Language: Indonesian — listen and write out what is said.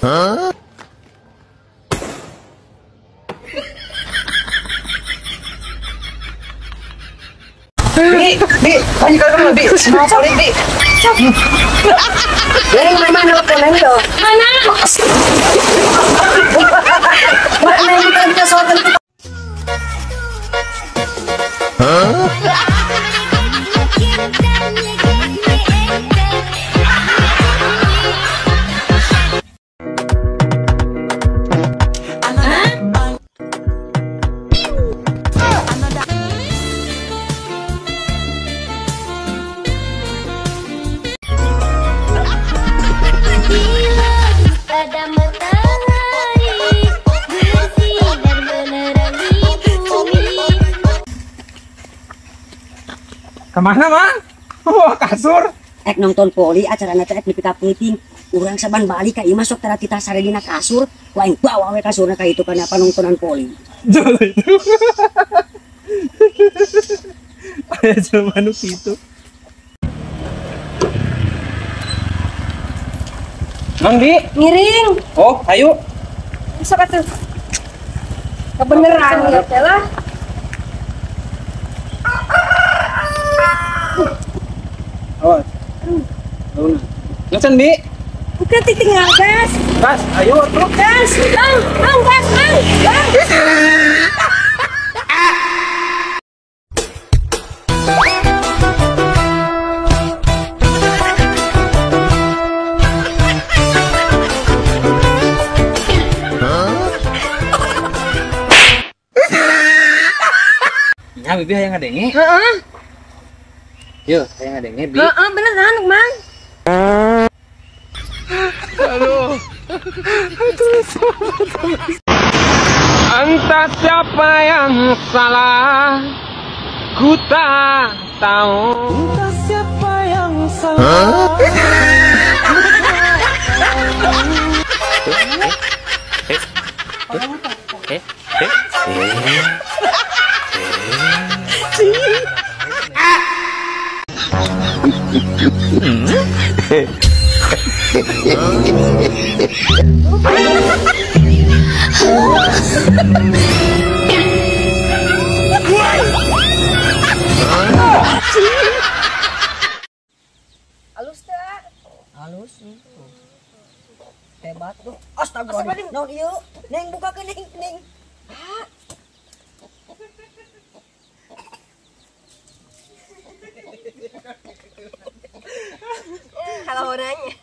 Bi, tanya ke kamu, Bi. Sorry, Bi. Dari mana teleponan itu? Mana? Mana yang kita soal itu? Ada matahari bersinar menerangi bumi. Kemana, Mang? Wah, kasur. Nonton poli acara nanti nepi ka penting. Urang saban balik ka ieu masuk tara kita sare dina kasur, lain bawa we kasurna ka itu kana panontonan poli. Jual itu. Aya jelema nu kitu. Mang Di, Ngiring, oh ayo. bisa tuh? Kebeneran ya lah. Awas. Luna. Ngesan Di. Bukan tinggal gas. Gas, ayo tuh. Gas, bang, gas, bang. Ya, Bibi hayang ngadenge. Heeh. Yuk, hayang ngadenge, Bi. Heeh, beneran, Mang. Entah siapa yang salah, ku tak tahu. Entah siapa yang salah. Halus tak? Halus. Hebat tuh. Astagfirullah. Naon ieu? Neng buka ke Neng. Kalau nanya.